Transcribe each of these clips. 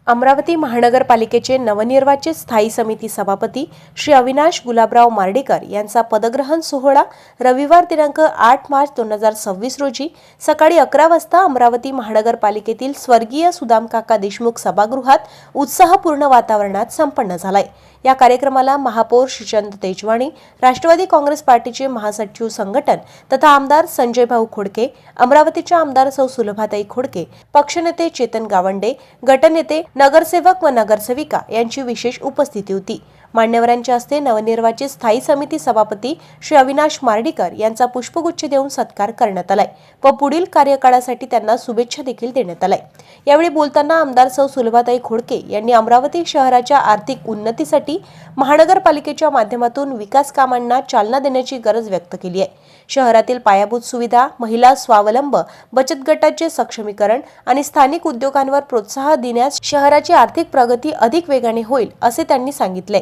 अमरावती महानगरपालिकेचे नवनिर्वाचित स्थायी समिती सभापती श्री अविनाश गुलाबराव मार्डीकर यांचा पदग्रहण सोहळा रविवार दिनांक 8 मार्च 2026 रोजी सकाळी 11 वाजता अमरावती महानगरपालिकेतील स्वर्गीय सुदामकाका देशमुख सभागृहात उत्साहपूर्ण वातावरणात संपन्न झालाय। या कार्यक्रमाला महापौर श्रीचंद तेजवाणी, राष्ट्रवादी काँग्रेस पार्टीचे महासचिव संघटन तथा आमदार संजय भाऊ खोडके, अमरावतीच्या आमदार सौ सुलभाताई खोडके, पक्षनेते चेतन गावंडे, गटनेते, नगरसेवक व नगरसेविका यांची विशेष उपस्थिती होती। मान्यवरांच्या हस्ते नवनिर्वाचित स्थायी समिती सभापती श्री अविनाश मार्डीकर यांचा पुष्पगुच्छ देऊन सत्कार करण्यात आलाय व पुढील कार्यकाळासाठी त्यांना शुभेच्छा देखील देण्यात आलाय। यावेळी बोलताना आमदार सौ सुलभाताई खोडके यांनी अमरावती शहराच्या आर्थिक उन्नतीसाठी महानगरपालिकेच्या माध्यमातून विकास कामांना चालना देण्याची गरज व्यक्त केली आहे। शहरातील पायाभूत सुविधा, महिला स्वावलंब, बचत गटाचे सक्षमीकरण आणि स्थानिक उद्योगांवर प्रोत्साहन देण्यास शहराची आर्थिक प्रगती अधिक वेगाने होईल असे त्यांनी सांगितले।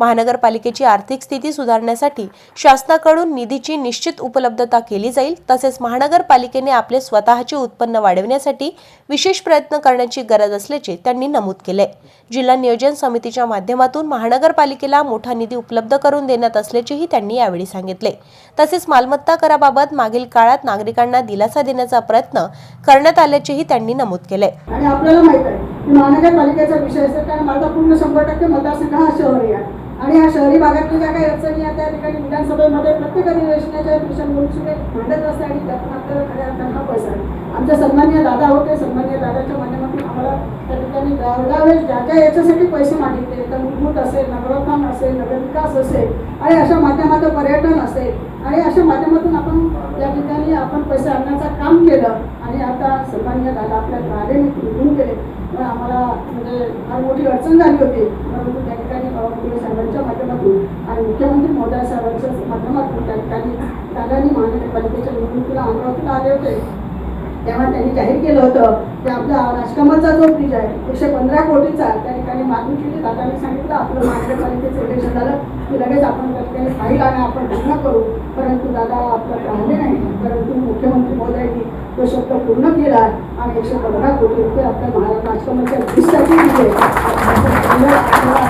महानगरपालिकेची आर्थिक स्थिती सुधारण्यासाठी शासनाकडून निधीची निश्चित उपलब्धता केली जाईल। तसेच महानगरपालिकेने आपले स्वतःचे उत्पन्न वाढवण्यासाठी विशेष प्रयत्न करण्याची गरज असल्याचे त्यांनी नमूद केले। जिल्हा नियोजन समितीच्या माध्यमातून महानगरपालिकेला मोठा निधी उपलब्ध करून देण्यात असल्याचेही त्यांनी यावेळी सांगितले। तसेच मालमत्ता कराबाबत मागील काळात नागरिकांना दिलासा देण्याचा प्रयत्न करण्यात आल्याचेही त्यांनी नमूद केले। आणि आपल्याला माहित आहे की महानगरपालिकेचा विषय असेल कारण माझा पूर्ण 100% मतदारसंघ हा शहरी आहे आणि या शहरी भागातल्या ज्या काही अडचणी आहेत त्या ठिकाणी विधानसभेमध्ये प्रत्येक अधिवेशनाच्या विषयांवरून मांडत असते आणि त्यातून आपल्याला खऱ्या अर्थाने हा पैसा आहे। आमचे सन्माननीय दादा होते, सन्माननीय दादाच्या माध्यमातून आम्हाला त्या ठिकाणी गावगावेस ज्या ज्या याच्यासाठी पैसे मागितले तर मूलभूत असेल, नगरोत्थान असेल, नगरविकास असेल आणि अशा माध्यमातून पर्यटन असेल आणि अशा माध्यमातून आपण त्या ठिकाणी आपण पैसे आणण्याचं काम केलं आणि आता सन्माननीय दादा आपल्या गाडीने निघून गेले पण आम्हाला म्हणजे फार मोठी अडचण झाली होती। परंतु त्या ठिकाणी बाबासाहेब साहेबांच्या माध्यमातून आणि मुख्यमंत्री महोदय साहेबांच्या माध्यमातून त्या ठिकाणी दादांनी महानगरपालिकेच्या निवडणुकीला अमरावतीला आले होते तेव्हा त्यांनी जाहीर केलं होतं की आपला राजकमलचा जो ब्रिज आहे 115 कोटीचा त्या ठिकाणी मागणी केली। दादांनी सांगितलं आपलं महानगरपालिकेचं इलेक्शन झालं की लगेच आपण त्या ठिकाणी फाईल आणि आपण पूर्ण करू, परंतु दादा आपलं राहिले नाही। परंतु मुख्यमंत्री महोदयांनी तो शब्द पूर्ण केला आणि 115 कोटी रुपये आपल्या राजकमलच्या ब्रिजसाठी दिले।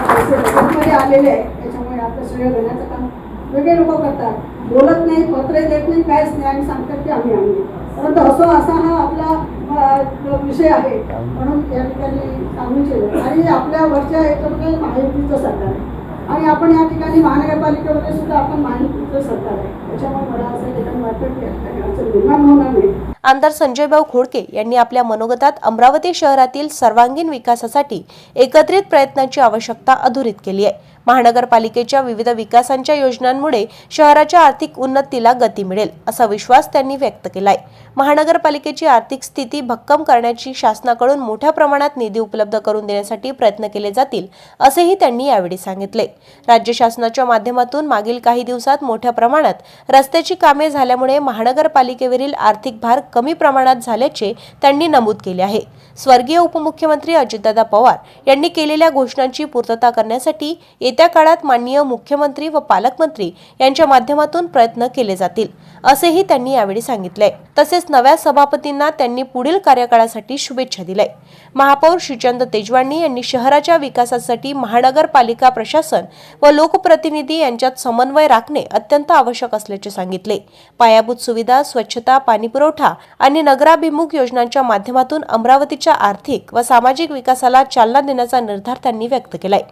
पैसे बजेटमध्ये आलेले आहे त्याच्यामुळे आपलं श्रेय घेण्याचं काम वेगळे लोक करतात, बोलत नाही, पत्र देत नाही, काहीच नाही आणि सांगतात की आम्ही आणले। परंतु असा हा आपला विषय आहे म्हणून या ठिकाणी सांगू इच्छितो आणि आपल्या वरच्या याच्यामध्ये महायुतीचं सरकार आहे आणि आपण या ठिकाणी महानगरपालिकेमध्ये सुद्धा आपण महायुतीचं सरकार आहे त्याच्यामुळे मला असं ठिकाणी वाटतं की या ठिकाणी अडचण निर्माण होणार नाही। आमदार संजय भाऊ खोडके यांनी आपल्या मनोगतात अमरावती शहरातील सर्वांगीण विकासासाठी एकत्रित प्रयत्नांची आवश्यकता अधोरेखित केली आहे। महानगरपालिकेच्या विविध विकासांच्या योजनांमुळे शहराच्या आर्थिक उन्नतीला गती मिळेल असा विश्वास त्यांनी व्यक्त केलाय। महानगरपालिकेची आर्थिक स्थिती भक्कम करण्याची शासनाकडून मोठ्या प्रमाणात निधी उपलब्ध करून देण्यासाठी प्रयत्न केले जातील असेही त्यांनी यावेळी सांगितले। राज्य शासनाच्या माध्यमातून मागील काही दिवसात मोठ्या प्रमाणात रस्त्याची कामे झाल्यामुळे महानगरपालिकेवरील आर्थिक भार कमी प्रमाणात झाल्याचे त्यांनी नमूद केले आहे। स्वर्गीय उपमुख्यमंत्री अजितदादा पवार यांनी केलेल्या घोषणांची पूर्तता करण्यासाठी येत्या काळात माननीय मुख्यमंत्री व पालकमंत्री यांच्या माध्यमातून प्रयत्न केले जातील असेही त्यांनी यावेळी सांगितले। तसेच नव्या सभापतींना त्यांनी पुढील कार्यकाळासाठी शुभेच्छा दिल्या। महापौर श्रीचंद तेजवाणी यांनी शहराच्या विकासासाठी महानगरपालिका प्रशासन व लोकप्रतिनिधी यांच्यात समन्वय राखणे अत्यंत आवश्यक असल्याचे सांगितले। पायाभूत सुविधा, स्वच्छता, पाणीपुरवठा आणि नगराभिमुख योजनांच्या माध्यमातून अमरावतीच्या आर्थिक व सामाजिक विकासाला चालना देण्याचा निर्धार त्यांनी व्यक्त केलाय।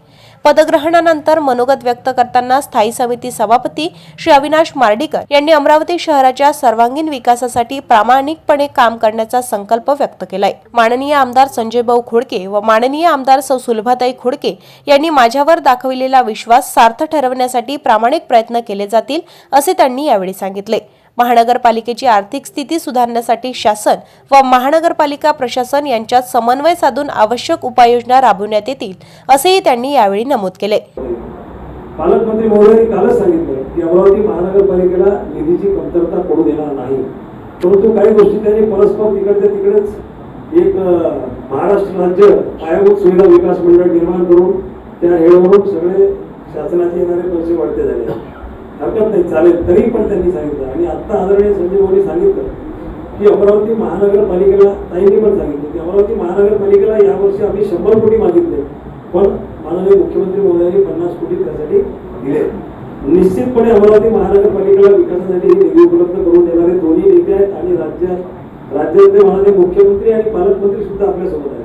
पदग्रहणानंतर मनोगत व्यक्त करताना स्थायी समिती सभापती श्री अविनाश मार्डीकर यांनी अमरावती शहराच्या सर्वांगीण विकासासाठी प्रामाणिकपणे काम करण्याचा संकल्प व्यक्त केलाय। माननीय आमदार संजय भाऊ खोडके व माननीय आमदार सौ सुलभाताई खोडके यांनी माझ्यावर दाखविलेला विश्वास सार्थ ठरवण्यासाठी प्रामाणिक प्रयत्न केले जातील असे त्यांनी यावेळी सांगितले। महानगरपालिकेची आर्थिक स्थिती सुधारण्यासाठी शासन व महानगरपालिका प्रशासन यांच्यात समन्वय साधून आवश्यक उपाययोजना राबवण्यात येतील असेही त्यांनी यावेळी नमूद केले। पालकमंत्री महोदयांनी कालच सांगितलं की अमरावती महानगरपालिकेला निधीची कमतरता पडू देणार नाही, परंतु काही गोष्टी त्यांनी परस्पर तिकडच्या तिकडेच एक महाराष्ट्र राज्य पायाभूत सुविधा विकास मंडळ निर्माण करून त्या हेडवरून सगळे शासनाचे येणारे पैसे वाढते झाले, हरकत नाही, चालेल, तरी पण त्यांनी सांगितलं। आणि आता आदरणीय संजय भाऊंनी सांगितलं की अमरावती महानगरपालिकेला ताईंनी पण सांगितलं की अमरावती महानगरपालिकेला यावर्षी आम्ही 100 कोटी मागितले, पण माननीय मुख्यमंत्री महोदयांनी 50 कोटी त्यासाठी दिले. निश्चितपणे अमरावती महानगरपालिकेला विकासासाठी ही निधी उपलब्ध करून देणारे दोन्ही नेते आहेत आणि राज्यातले माननीय मुख्यमंत्री आणि पालकमंत्री सुद्धा आपल्यासोबत आहेत.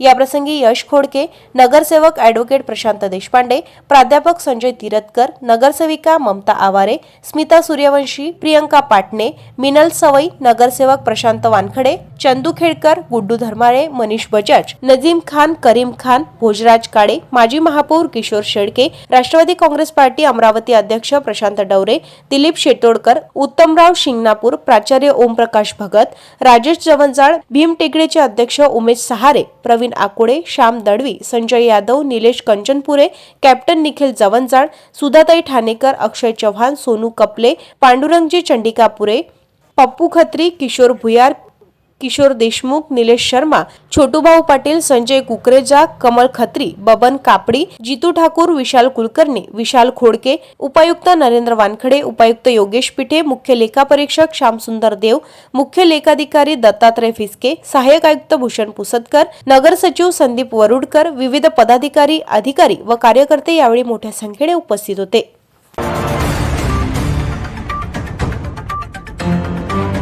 याप्रसंगी यश खोडके, नगरसेवक ॲडव्होकेट प्रशांत देशपांडे, प्राध्यापक संजय तिरतकर, नगरसेविका ममता आवारे, स्मिता सूर्यवंशी, प्रियंका पाटणे, मिनल सवई, नगरसेवक प्रशांत वानखडे, चंदू खेडकर, गुड्डू धर्माळे, मनीष बजाज, नजीम खान, करीम खान, भोजराज काळे, माजी महापौर किशोर शेळके, राष्ट्रवादी काँग्रेस पार्टी अमरावती अध्यक्ष प्रशांत डवरे, दिलीप शेटोडकर, उत्तमराव शिंगणापूर, प्राचार्य ओमप्रकाश भगत, राजेश जवंजाळ, भीम टेकडीचे अध्यक्ष उमेश सहारे, प्रवीण आकुडे, श्याम दळवी, संजय यादव, निलेश कंचनपुरे, कॅप्टन निखिल जवंजाळ, सुधाताई ठाणेकर, अक्षय चव्हाण, सोनू कपले, पांडुरंगजी चंडिकापुरे, पप्पू खत्री, किशोर भुयार, किशोर देशमुख, निलेश शर्मा, छोटूभाऊ पाटील, संजय कुकरेजा, कमल खत्री, बबन कापडी, जितू ठाकूर, विशाल कुलकर्णी, विशाल खोडके, उपायुक्त नरेंद्र वानखडे, उपायुक्त योगेश पिठे, मुख्य लेखापरीक्षक श्यामसुंदर देव, मुख्य लेखाधिकारी दत्तात्रय फिसके, सहाय्यक आयुक्त भूषण पुसदकर, नगर सचिव संदीप वरुडकर, विविध पदाधिकारी, अधिकारी व कार्यकर्ते यावेळी मोठ्या संख्येने उपस्थित होते.